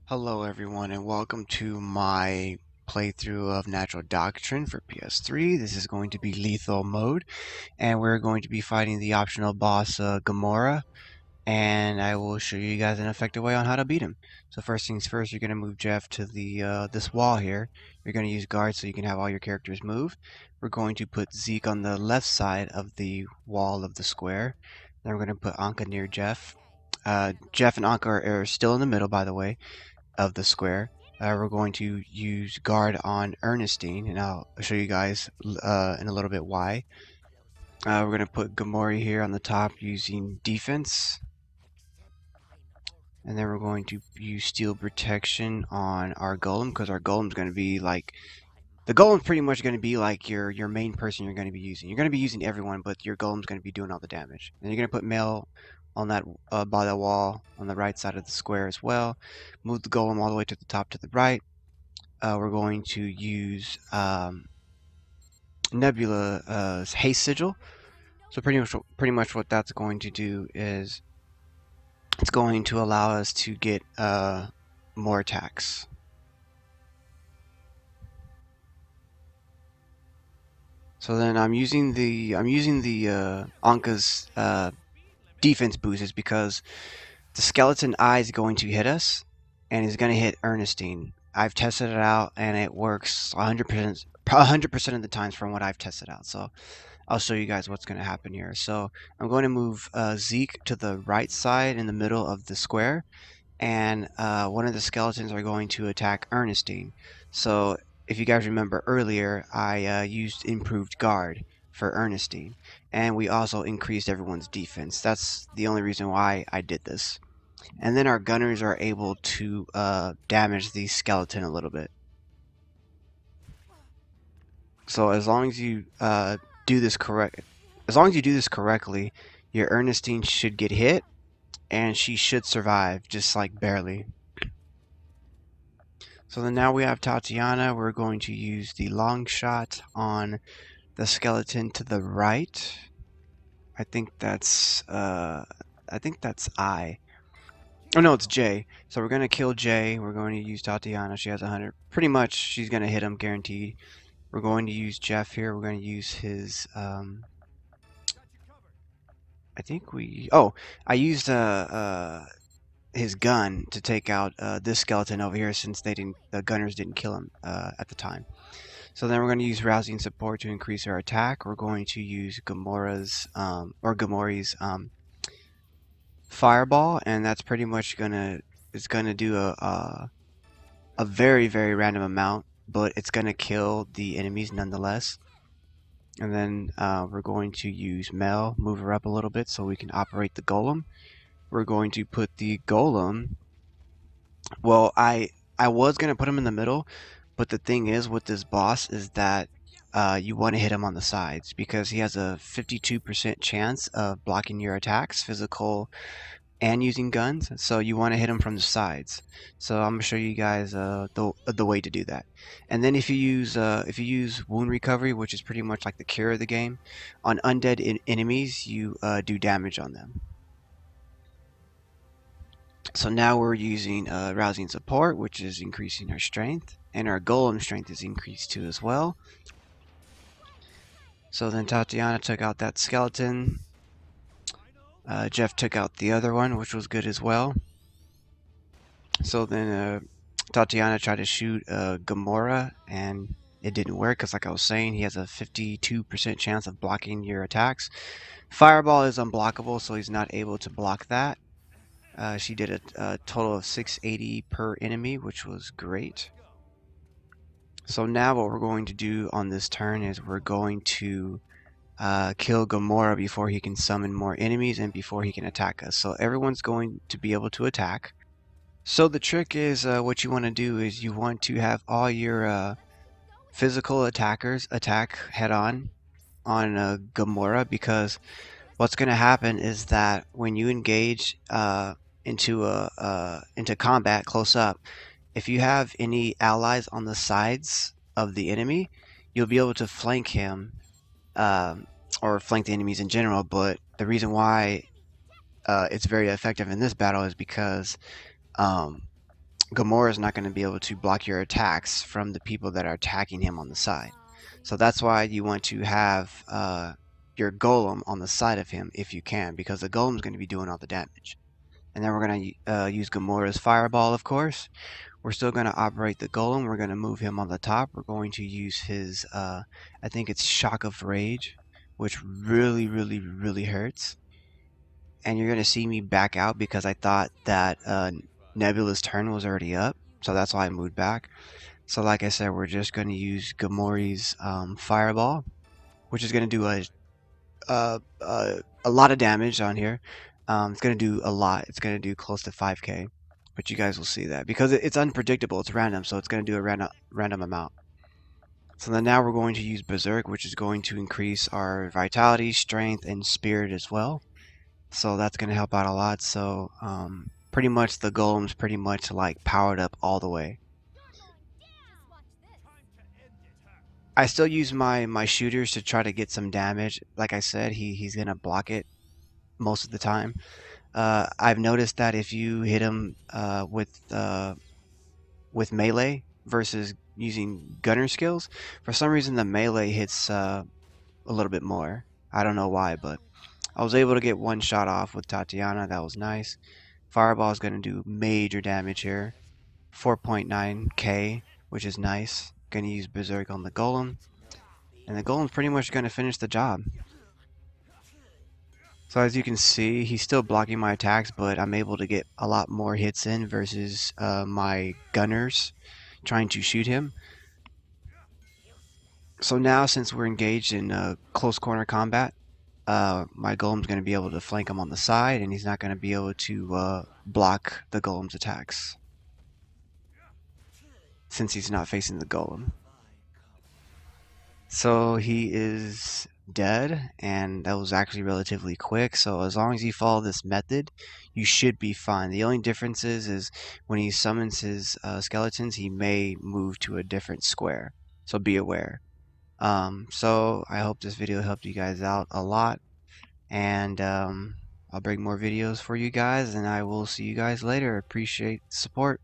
Hello everyone and welcome to my playthrough of Natural Doctrine for PS3. This is going to be lethal mode and we're going to be fighting the optional boss Gomorrah, and I will show you guys an effective way on how to beat him. So first things first, you're going to move Jeff to the this wall here. You're going to use guard so you can have all your characters move. We're going to put Zeke on the left side of the wall of the square. Then we're going to put Anka near Jeff. Jeff and Anka are still in the middle, by the way, of the square. We're going to use guard on Ernestine, and I'll show you guys in a little bit why. We're going to put Gomorrah here on the top using defense. And then we're going to use steel protection on our golem, because our golem's going to be like, the golem's pretty much going to be like your main person you're going to be using. You're going to be using everyone, but your golem's going to be doing all the damage. And you're going to put mail on that by the wall on the right side of the square as well. Move the golem all the way to the top to the right. We're going to use Nebula haste sigil. So pretty much what that's going to do is it's going to allow us to get more attacks. So then I'm using the Anka's defense boost is because the skeleton eye is going to hit us, and is going to hit Ernestine. I've tested it out, and it works 100% of the times from what I've tested out. So I'll show you guys what's going to happen here. So I'm going to move Zeke to the right side in the middle of the square, and one of the skeletons are going to attack Ernestine. So if you guys remember earlier, I used improved guard for Ernestine, and we also increased everyone's defense. That's the only reason why I did this. And then our gunners are able to damage the skeleton a little bit. So as long as you do this correctly, your Ernestine should get hit, and she should survive, just like barely. So then now we have Tatiana. We're going to use the long shot on the skeleton to the right. I think that's I. Oh no, it's Jay. So we're gonna kill Jay. We're going to use Tatiana. She has 100. Pretty much, she's gonna hit him, guaranteed. We're going to use Jeff here. We're going to use his. I used his gun to take out this skeleton over here, since the gunners didn't kill him at the time. So then we're going to use rousing support to increase our attack. We're going to use Gomorrah's fireball, and that's pretty much gonna do a very, very random amount, but it's gonna kill the enemies nonetheless. And then we're going to use Mel, move her up a little bit so we can operate the golem. We're going to put the golem. Well, I was gonna put him in the middle, but the thing is with this boss is that you want to hit him on the sides, because he has a 52% chance of blocking your attacks, physical and using guns. So you want to hit him from the sides. So I'm gonna show you guys the way to do that. And then if you use wound recovery, which is pretty much like the cure of the game, on undead enemies, you do damage on them. So now we're using rousing support, which is increasing our strength, and our golem strength is increased too as well. So then Tatiana took out that skeleton. Jeff took out the other one, which was good as well. So then Tatiana tried to shoot Gomorrah, and it didn't work, because like I was saying, he has a 52% chance of blocking your attacks. Fireball is unblockable, so he's not able to block that. She did a total of 680 per enemy, which was great. So now what we're going to do on this turn is we're going to kill Gomorrah before he can summon more enemies and before he can attack us. So everyone's going to be able to attack. So the trick is, what you want to do is you want to have all your physical attackers attack head-on on Gomorrah, because what's going to happen is that when you engage into combat close up, if you have any allies on the sides of the enemy, you'll be able to flank him, or flank the enemies in general. But the reason why it's very effective in this battle is because Gomorrah is not going to be able to block your attacks from the people that are attacking him on the side. So that's why you want to have your golem on the side of him if you can, because the golem is going to be doing all the damage. And then we're going to use Gomorrah's fireball, of course. We're still going to operate the golem. We're going to move him on the top. We're going to use his, I think it's Shock of Rage, which really, really, really hurts. And you're going to see me back out because I thought that Nebula's turn was already up. So that's why I moved back. So like I said, we're just going to use Gomorrah's fireball, which is going to do a lot of damage on here. It's going to do a lot. It's going to do close to 5k. But you guys will see that because it's unpredictable. It's random, so it's going to do a random amount. So then now we're going to use Berserk, which is going to increase our vitality, strength, and spirit as well. So that's going to help out a lot. So pretty much the golem's pretty much like powered up all the way. I still use my shooters to try to get some damage. Like I said, he's going to block it most of the time. I've noticed that if you hit him with melee versus using gunner skills, for some reason the melee hits a little bit more. I don't know why, but I was able to get one shot off with Tatiana. That was nice. Fireball is going to do major damage here. 4.9k, which is nice. Going to use Berserk on the Golem. And the Golem's pretty much going to finish the job. So as you can see, he's still blocking my attacks, but I'm able to get a lot more hits in versus my gunners trying to shoot him. So now, since we're engaged in close corner combat, my Golem's going to be able to flank him on the side, and he's not going to be able to block the Golem's attacks, since he's not facing the Golem. So he is dead, and that was actually relatively quick. So as long as you follow this method, you should be fine. The only difference is when he summons his skeletons, he may move to a different square. So be aware. So I hope this video helped you guys out a lot, and I'll bring more videos for you guys, and I will see you guys later. Appreciate the support.